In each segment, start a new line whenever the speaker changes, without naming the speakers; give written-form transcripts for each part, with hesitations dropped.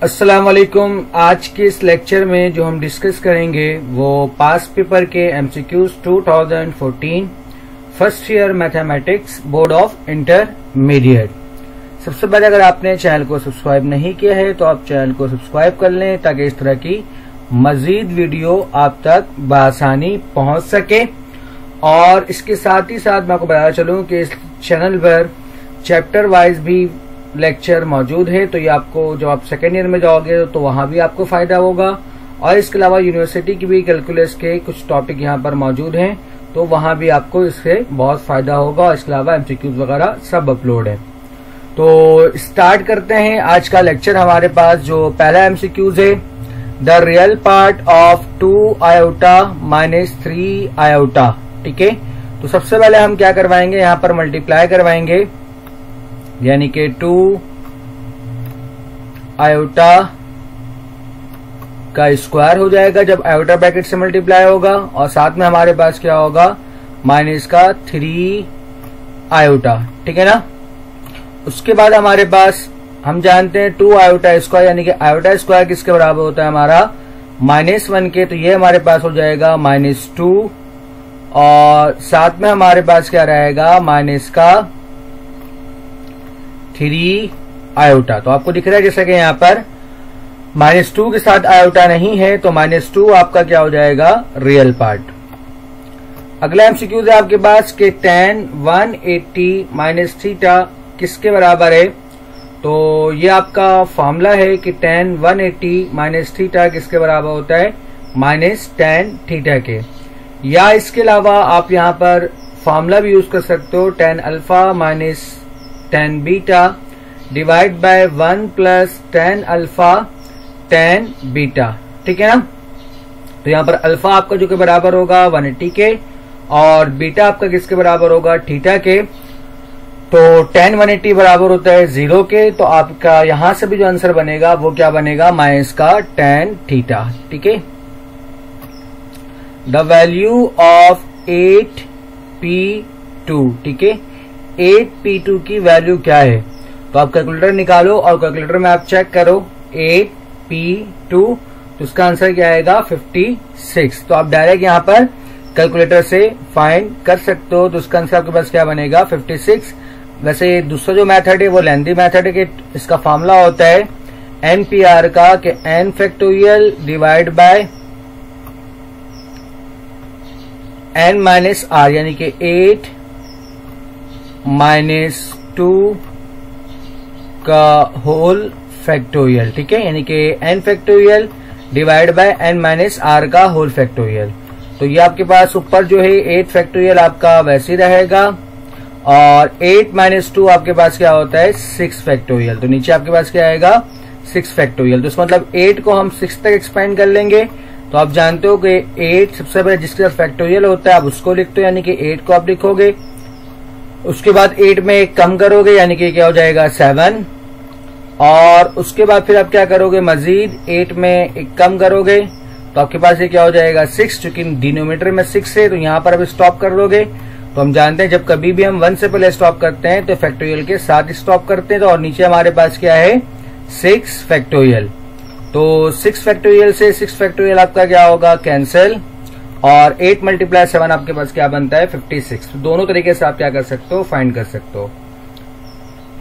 अस्सलाम वालेकुम। आज के इस लेक्चर में जो हम डिस्कस करेंगे वो पास पेपर के MCQs 2014 first year mathematics board of intermediate. सबसे पहले अगर आपने चैनल को सब्सक्राइब नहीं किया है तो आप चैनल को सब्सक्राइब कर लें ताकि इस तरह की मजीद वीडियो आप तक बआसानी पहुंच सके। और इसके साथ ही साथ मैं आपको बताना चलूं कि इस चैनल पर चैप्टर वाइज भी लेक्चर मौजूद है, तो ये आपको जब आप सेकेंड ईयर में जाओगे तो वहां भी आपको फायदा होगा। और इसके अलावा यूनिवर्सिटी की भी कैलकुलस के कुछ टॉपिक यहाँ पर मौजूद हैं, तो वहां भी आपको इससे बहुत फायदा होगा। और इसके अलावा एमसीक्यूज वगैरह सब अपलोड है। तो स्टार्ट करते हैं आज का लेक्चर। हमारे पास जो पहला एमसीक्यूज है, the real part of 2 iota minus 3 iota. ठीक है, तो सबसे पहले हम क्या करवाएंगे, यहाँ पर मल्टीप्लाई करवाएंगे, यानी कि 2 आयोटा का स्क्वायर हो जाएगा जब आयोटा ब्रैकेट से मल्टीप्लाई होगा। और साथ में हमारे पास क्या होगा, माइनस का 3 आयोटा। ठीक है ना। उसके बाद हमारे पास हम जानते हैं 2 आयोटा स्क्वायर, यानी कि आयोटा स्क्वायर किसके बराबर होता है हमारा, -1 के। तो ये हमारे पास हो जाएगा -2। और साथ में हमारे पास क्या रहेगा, माइनस का 3 आयोटा। तो आपको दिख रहा है जैसे कि यहाँ पर -2 के साथ आयोटा नहीं है, तो -2 आपका क्या हो जाएगा, रियल पार्ट। अगला एमसीक्यूज है आपके पास कि tan 180 माइनस थीटा किसके बराबर है। तो ये आपका फॉर्मूला है कि tan 180 माइनस थीटा किसके बराबर होता है, -tan थीटा के। या इसके अलावा आप यहाँ पर फॉर्मूला भी यूज कर सकते हो, tan alpha minus tan beta divide by 1 plus tan alpha tan beta. ठीक है ना। तो यहाँ पर अल्फा आपका जो के बराबर होगा 180 के और बीटा आपका किसके बराबर होगा, थीटा के। तो tan 180 बराबर होता है 0 के, तो आपका यहां से भी जो आंसर बनेगा वो क्या बनेगा, माइनस का tan थीटा। ठीक है। The value of 8p2। ठीक है, 8p2 की वैल्यू क्या है। तो आप कैलकुलेटर निकालो और कैलकुलेटर में आप चेक करो 8p2, तो उसका आंसर क्या आएगा, 56। तो आप डायरेक्ट यहाँ पर कैलकुलेटर से फाइंड कर सकते हो। तो उसका आंसर आपके पास क्या बनेगा, 56। वैसे दूसरा जो मेथड है वो लेंथी मेथड है कि इसका फॉर्मूला होता है NPR का कि n factorial divide by n minus r, यानी कि 8 -2 का होल फैक्टोरियल। ठीक है, यानी कि n factorial divide by n minus r का होल फैक्टोरियल। तो ये आपके पास ऊपर जो है 8 फैक्टोरियल आपका वैसे ही रहेगा और 8 - 2 आपके पास क्या होता है, 6 फैक्टोरियल। तो नीचे आपके पास क्या आएगा, 6 फैक्टोरियल। तो इसका मतलब 8 को हम 6 तक एक्सपेंड कर लेंगे। तो आप जानते हो कि 8 सबसे पहले जिसके साथ फैक्टोरियल होता है आप उसको लिखते हो, यानी कि 8 को आप लिखोगे। उसके बाद 8 में एक कम करोगे, यानी कि क्या हो जाएगा, 7। और उसके बाद फिर आप क्या करोगे, मजीद 8 में एक कम करोगे, तो आपके पास ये क्या हो जाएगा, 6। चूंकि डिनोमिनेटर में 6 है तो यहाँ पर अब स्टॉप कर दोगे। तो हम जानते हैं जब कभी भी हम 1 से पहले स्टॉप करते हैं तो फैक्टोरियल के साथ स्टॉप करते हैं। तो और नीचे हमारे पास क्या है, 6 फैक्टोरियल। तो 6 फैक्टोरियल से 6 फैक्टोरियल आपका क्या होगा, कैंसिल। और 8 × 7 आपके पास क्या बनता है, 56। तो दोनों तरीके से आप क्या कर सकते हो, फाइंड कर सकते हो।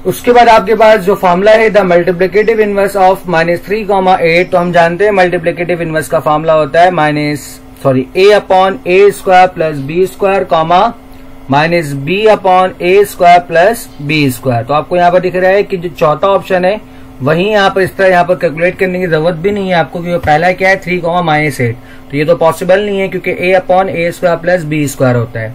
उसके बाद आपके पास जो फॉर्मूला है, द मल्टीप्लिकेटिव इनवर्स ऑफ -3, 8। तो हम जानते हैं मल्टीप्लिकेटिव इनवर्स का फॉर्मूला होता है a/a² plus b² -b/a² plus b²। तो आपको यहाँ पर दिख रहा है कि जो चौथा ऑप्शन है वहीं यहाँ पर इस तरह यहाँ पर कैलकुलेट करने की जरूरत भी नहीं है आपको, क्योंकि पहला क्या है 3, -8। तो ये तो पॉसिबल नहीं है क्योंकि a/a² प्लस b² होता है।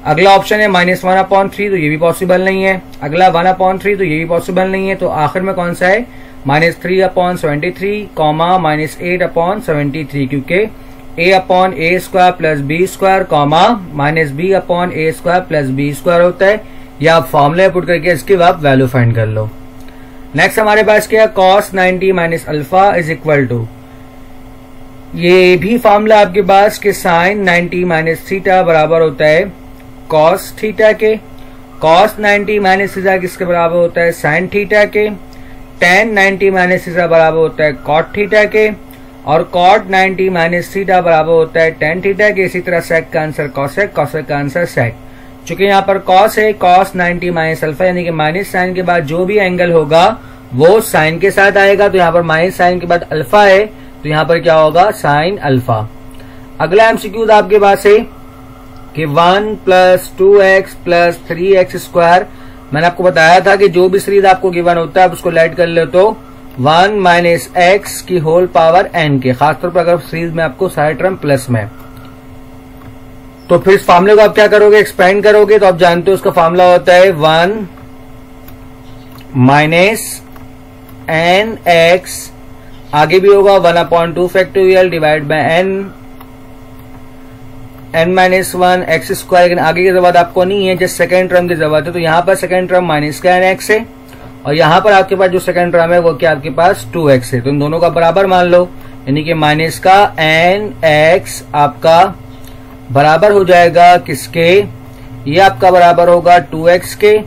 अगला ऑप्शन है -1/3, तो ये भी पॉसिबल नहीं है। अगला 1/3, तो ये भी पॉसिबल नहीं है। तो आखिर में कौन सा है, -3/73, -8/73, क्योंकि a/a² plus b² -b/a² plus b² होता है। या आप फॉर्मूले पुट करके इसकी आप वैल्यू फाइंड कर लो। नेक्स्ट हमारे पास क्या है, cos 90 minus alpha is equal to, ये भी फॉर्मूला आपके पास कि sin 90 माइनस थीटा बराबर होता है cos थीटा के। cos 90 माइनस थीटा किसके बराबर होता है, sin थीटा के। tan 90 माइनस थीटा बराबर होता है cot थीटा के, और cot 90 माइनस थीटा बराबर होता है tan थीटा के। इसी तरह sec का आंसर cosec, cosec का आंसर sec। चूंकि यहाँ पर cos है, cos 90 माइनस अल्फा, यानी कि माइनस साइन के बाद जो भी एंगल होगा वो साइन के साथ आएगा। तो यहाँ पर माइनस साइन के बाद अल्फा है, तो यहाँ पर क्या होगा, साइन अल्फा। अगला एमसीक्यू आपके पास है कि 1 plus 2x plus 3x square. मैंने आपको बताया था कि जो भी सीरीज आपको गिवन होता है आप उसको लेट कर ले तो 1 माइनस x की होल पावर n के, खासतौर पर अगर सीरीज में आपको सारे टर्म प्लस में, तो फिर इस फार्मूले को आप क्या करोगे, एक्सपेंड करोगे। तो आप जानते हो उसका फार्मूला होता है 1 माइनस एन एक्स, आगे भी होगा 1/2 factorial divide by n minus 1 x square. लेकिन आगे की जरूरत आपको नहीं है, जस्ट सेकेंड टर्म की जरूरत है। तो यहाँ पर सेकेंड टर्म माइनस का एन एक्स है, और यहाँ पर आपके पास जो सेकेंड टर्म है वो क्या आपके पास 2x है। तो इन दोनों का बराबर मान लो, यानी कि माइनस का एन एक्स आपका बराबर हो जाएगा किसके, ये आपका बराबर होगा 2x के।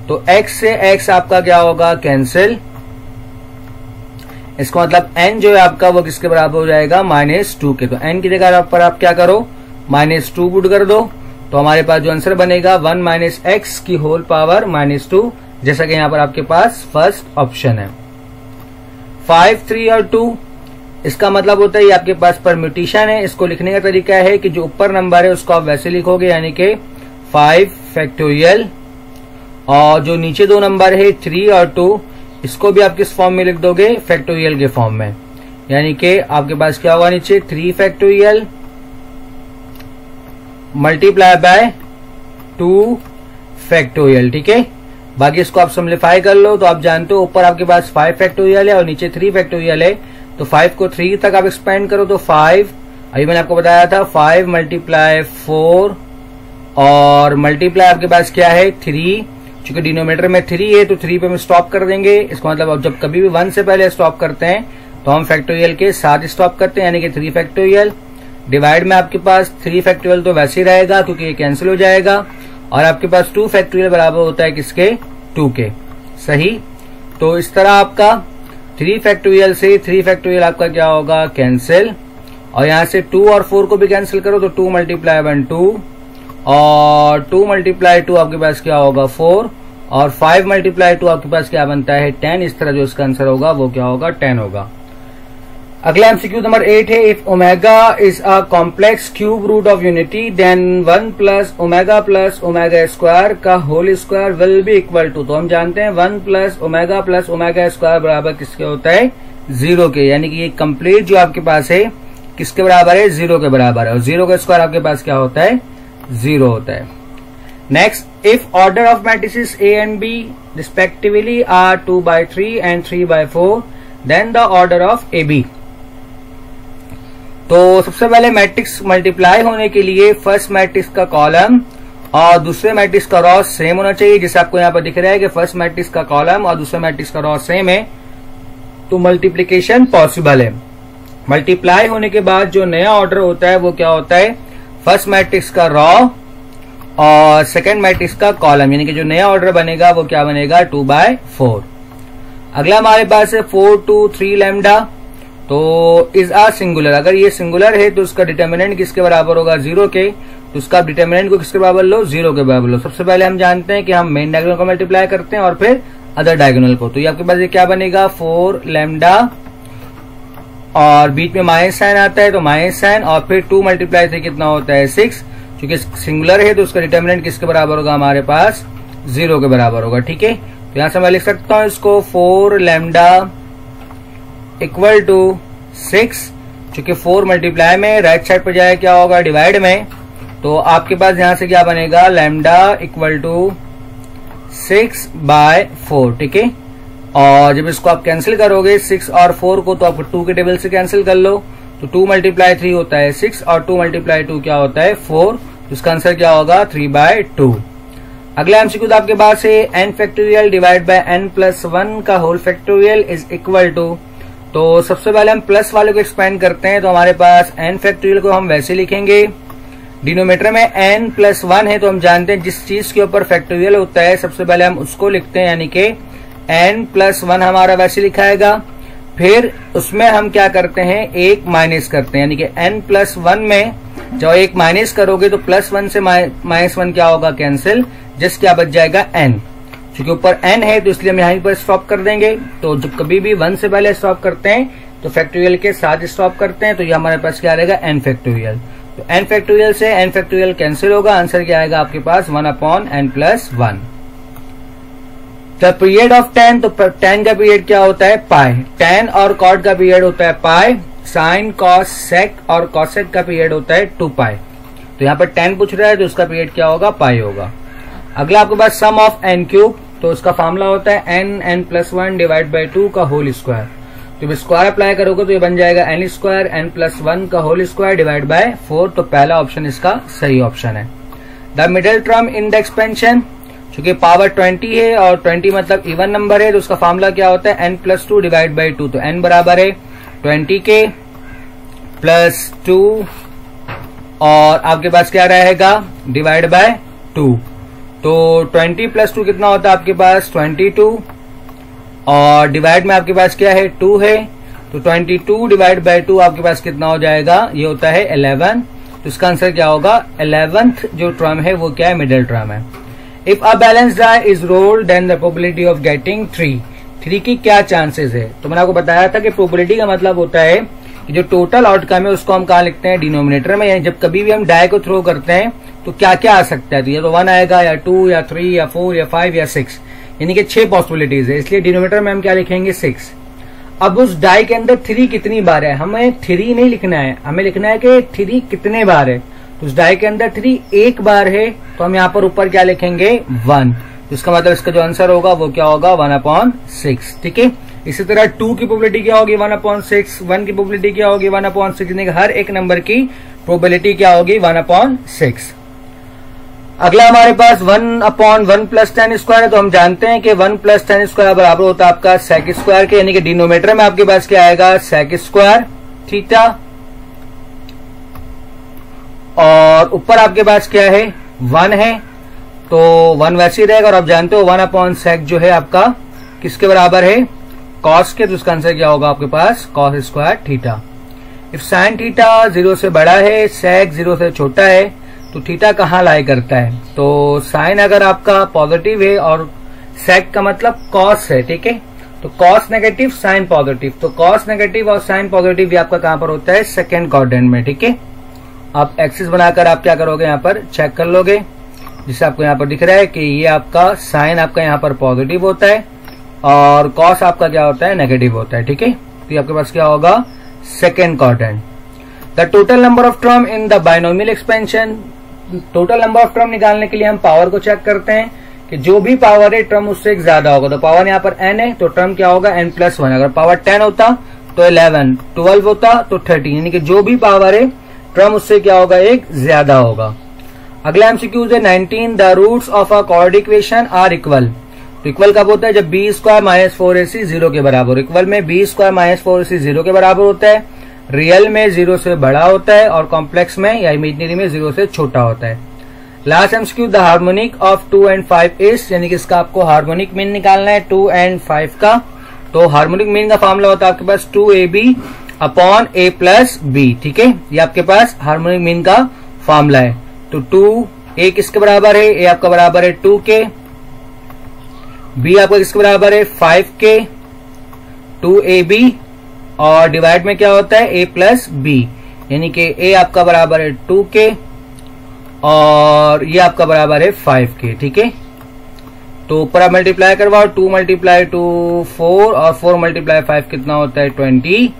तो x से x आपका क्या होगा, कैंसिल। इसका मतलब n जो है आपका वो किसके बराबर हो जाएगा, -2 के। तो n की जगह पर आप क्या करो, -2 पुट कर दो। तो हमारे पास जो आंसर बनेगा 1 माइनस एक्स की होल पावर -2, जैसा कि यहाँ पर आपके पास फर्स्ट ऑप्शन है। 5, 3 और 2, इसका मतलब होता है ये आपके पास परम्यूटेशन है। इसको लिखने का तरीका है कि जो ऊपर नंबर है उसको आप वैसे लिखोगे, यानी कि 5 फैक्टोरियल, और जो नीचे दो नंबर है 3 और 2, इसको भी आप किस फॉर्म में लिख दोगे, फैक्टोरियल के फॉर्म में। यानी कि आपके पास क्या होगा, नीचे 3 फैक्टोरियल मल्टीप्लाई बाय 2 फैक्टोरियल, ठीक है। बाकी इसको आप सिंप्लीफाई कर लो। तो आप जानते हो ऊपर आपके पास 5 फैक्टोरियल है और नीचे 3 फैक्टोरियल है, तो 5 को 3 तक आप एक्सपेंड करो तो 5, अभी मैंने आपको बताया था 5 मल्टीप्लाई 4 और मल्टीप्लाई आपके पास क्या है 3। चूंकि डिनोमिनेटर में 3 है तो 3 पे हम स्टॉप कर देंगे। इसका मतलब अब जब कभी भी 1 से पहले स्टॉप करते हैं तो हम फैक्टोरियल के साथ स्टॉप करते हैं, यानी कि 3 फैक्टोरियल डिवाइड में आपके पास 3 फैक्टोरियल तो वैसे ही रहेगा क्योंकि ये कैंसिल हो जाएगा, और आपके पास 2 फैक्टोरियल बराबर होता है किसके, 2 के। सही। तो इस तरह आपका 3 फैक्टोरियल से 3 फैक्टोरियल आपका क्या होगा, कैंसिल, और यहां से 2 और 4 को भी कैंसिल करो तो 2 मल्टीप्लाई 1 2, और 2 मल्टीप्लाई 2 आपके पास क्या होगा 4, और 5 मल्टीप्लाई 2 आपके पास क्या बनता है 10। इस तरह जो इसका आंसर होगा वो क्या होगा, 10 होगा। अगला एमसीक्यू नंबर 8 है, if omega is a complex cube root of unity then 1 plus omega square का whole square will be equal to. तो हम जानते हैं 1 प्लस ओमेगा स्क्वायर बराबर किसके होता है, 0 के, यानी कि ये कंप्लीट जो आपके पास है किसके बराबर है, 0 के बराबर है, और 0 का स्क्वायर आपके पास क्या होता है, 0 होता है। Next, if order of matrices A and B respectively are 2/3 and 3/4 then the order of AB। तो सबसे पहले मैट्रिक्स मल्टीप्लाई होने के लिए फर्स्ट मैट्रिक्स का कॉलम और दूसरे मैट्रिक्स का रॉ सेम होना चाहिए। जैसे आपको यहाँ पर दिख रहा है कि फर्स्ट मैट्रिक्स का कॉलम और दूसरे मैट्रिक्स का रॉ सेम है, तो मल्टीप्लीकेशन पॉसिबल है। मल्टीप्लाई होने के बाद जो नया ऑर्डर होता है वो क्या होता है, फर्स्ट मैट्रिक्स का रॉ और सेकेंड मैट्रिक्स का कॉलम, यानी कि जो नया ऑर्डर बनेगा वो क्या बनेगा, 2/4। अगला हमारे पास है 4 2 3 लैम्डा। तो इज आ सिंगुलर, अगर ये सिंगुलर है तो उसका डिटर्मिनेंट किसके बराबर होगा, 0 के। तो उसका डिटर्मिनेंट को किसके बराबर लो, 0 के बराबर लो। सबसे पहले हम जानते हैं कि हम मेन डायगोनल को मल्टीप्लाई करते हैं और फिर अदर डायगोनल को। तो ये आपके पास ये क्या बनेगा, 4 लैम्डा, और बीच में माइनस साइन आता है तो माइनस साइन, और फिर 2 मल्टीप्लाई 3 कितना होता है, 6। क्योंकि सिंगुलर है तो उसका डिटर्मिनेंट किसके बराबर होगा, हमारे पास 0 के बराबर होगा, ठीक है। तो यहां से मैं लिख सकता हूं इसको 4 लैम्डा इक्वल टू 6। चूंकि 4 मल्टीप्लाई में राइट साइड पर जाए क्या होगा, डिवाइड में, तो आपके पास यहां से क्या बनेगा, लैम्डा इक्वल टू 6/4, ठीक है। और जब इसको आप कैंसिल करोगे 6 और 4 को, तो आप 2 के टेबल से कैंसिल कर लो, तो 2 मल्टीप्लाई 3 होता है 6 और 2 मल्टीप्लाई 2 क्या होता है 4। इसका आंसर क्या होगा, 3/2। अगला एमसीक्यू आपके पास है n factorial divide by n plus 1 का whole factorial is equal to. तो सबसे पहले हम प्लस वाले को एक्सपेंड करते हैं, तो हमारे पास n फैक्टोरियल को हम वैसे लिखेंगे, डिनोमिनेटर में n प्लस 1 है तो हम जानते हैं जिस चीज के ऊपर फैक्टोरियल होता है सबसे पहले हम उसको लिखते हैं, यानी कि n+1 हमारा वैसे लिखाएगा। फिर उसमें हम क्या करते हैं, एक माइनस करते हैं, यानी कि n+1 में जब एक माइनस करोगे तो +1 से -1 क्या होगा, कैंसिल, जस्ट क्या बच जाएगा n। क्योंकि ऊपर n है तो इसलिए हम यहीं पर स्टॉप कर देंगे। तो जब कभी भी 1 से पहले स्टॉप करते हैं तो फैक्टोरियल के साथ स्टॉप करते हैं, तो ये हमारे पास क्या रहेगा, n फैक्टोरियल। तो n फैक्टोरियल से n फैक्टोरियल कैंसिल होगा, आंसर क्या आएगा आपके पास 1/n+1। The period of tan, तो tan का पीरियड क्या होता है, पाई। tan और cot का पीरियड होता है पाई। sin, cos, sec और cosec का पीरियड होता है 2π। तो यहाँ पर tan पूछ रहा है तो उसका पीरियड क्या होगा, पाई होगा। अगला आपके पास सम ऑफ n³, तो उसका फॉर्मूला होता है n+1 डिवाइड बाई 2 का होल स्क्वायर। तो जब स्क्वायर अप्लाई करोगे तो ये बन जाएगा n² n+1 का होल स्क्वायर डिवाइड बाय 4। तो पहला ऑप्शन इसका सही ऑप्शन है। The middle term in the expansion, चूंकि पावर 20 है और 20 मतलब इवन नंबर है, तो उसका फॉर्मूला क्या होता है, n+2 डिवाइड बाई 2। तो n बराबर है 20 के +2 और आपके पास क्या रहेगा, डिवाइड बाय 2। तो 20 + 2 कितना होता है आपके पास, 22 और डिवाइड में आपके पास क्या है, 2 है। तो 22 डिवाइड बाय 2 आपके पास कितना हो जाएगा, ये होता है 11। तो इसका आंसर क्या होगा, 11th जो टर्म है वो क्या है, मिडिल टर्म है। If a balance die is rolled then the probability of getting 3 की क्या चांसेस है। तो मैंने आपको बताया था कि प्रोबेबिलिटी का मतलब होता है कि जो टोटल आउटकम है उसको हम कहाँ लिखते हैं, डिनोमिनेटर में। यानी जब कभी भी हम डाई को थ्रो करते हैं तो क्या क्या आ सकता है, तो या तो 1 आएगा या 2 या 3 या 4 या 5 या 6, यानी कि 6 पॉसिबिलिटीज है, इसलिए डिनोमिनेटर में हम क्या लिखेंगे, 6। अब उस डाई के अंदर 3 कितनी बार है, हमें 3 नहीं लिखना है, हमें लिखना है कि 3 कितने बार है। तो उस डाई के अंदर 3 एक बार है, तो हम यहाँ पर ऊपर क्या लिखेंगे, 1। तो इसका मतलब इसका जो आंसर होगा वो क्या होगा, 1/6। ठीक है। इसी तरह 2 की प्रोबेबिलिटी क्या होगी, 1/6। 1 की प्रोबेबिलिटी क्या होगी, 1/6, यानी कि हर एक नंबर की प्रोबेबिलिटी क्या होगी, 1/6। अगला हमारे पास 1/1 + tan² है। तो हम जानते हैं कि 1 + tan² बराबर होता है आपका sec² के, यानी कि डिनोमिनेटर में आपके पास क्या आएगा, sec² थीटा, और ऊपर आपके पास क्या है, 1 है, तो 1 वैसे ही रहेगा। और आप जानते हो 1/sec जो है आपका किसके बराबर है, cos के, तो उसका आंसर क्या होगा आपके पास, cos² theta. If sin theta 0 से बड़ा है, sec 0 से छोटा है, तो थीटा कहाँ लाई करता है। तो साइन अगर आपका पॉजिटिव है और सेक का मतलब कॉस है, ठीक है, तो कॉस नेगेटिव साइन पॉजिटिव, तो कॉस नेगेटिव और साइन पॉजिटिव भी आपका कहां पर होता है, सेकेंड क्वाड्रेंट में। ठीक है, आप एक्सिस बनाकर आप क्या करोगे, यहाँ पर चेक कर लोगे, जिससे आपको यहाँ पर दिख रहा है कि ये आपका साइन आपका यहाँ पर पॉजिटिव होता है और कॉस आपका क्या होता है, नेगेटिव होता है। ठीक है, तो आपके पास क्या होगा, second quadrant. The total number of term in the binomial expansion, total number of term निकालने के लिए हम पावर को चेक करते हैं कि जो भी पावर है टर्म उससे एक ज्यादा होगा। तो पावर यहाँ पर n है तो टर्म क्या होगा, n+1। अगर पावर 10 होता तो 11, 12 होता तो 13, यानी कि जो भी पावर है टर्म उससे क्या होगा, एक ज्यादा होगा। अगला एमसीक्यूज है 19, the roots of a quadratic equation are equal. तो इक्वल कब होता है, जब b² - 4ac 0 के बराबर। इक्वल में b² - 4ac 0 के बराबर होता है, रियल में 0 से बड़ा होता है और कॉम्प्लेक्स में या इमेजिनरी में 0 से छोटा होता है। Last MCQ, the harmonic of 2 and 5 is, यानी कि इसका आपको हार्मोनिक मीन निकालना है 2 and 5 का। तो हार्मोनिक मीन का फॉर्मूला होता है आपके पास 2ab/a+b। ठीक है, ये आपके पास हार्मोनिक मीन का फॉर्मूला है। तो 2a किसके बराबर है, a आपका बराबर है 2 के, b आपका किसके बराबर है 5 के, 2ab और डिवाइड में क्या होता है a+b, यानी कि a आपका बराबर है 2 के और ये आपका बराबर है 5 के। ठीक है, तो ऊपर आप मल्टीप्लाई करवाओ, 2 × 2 4 और 4 × 5 कितना होता है 20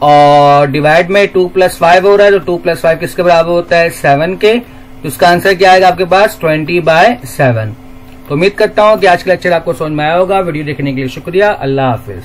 और डिवाइड में 2 + 5 हो रहा है, तो 2 + 5 किसके बराबर होता है 7 के। तो इसका आंसर क्या आएगा आपके पास 20/7। तो उम्मीद करता हूं कि आज का लेक्चर आपको समझ में आया होगा। वीडियो देखने के लिए शुक्रिया, अल्लाह हाफिज।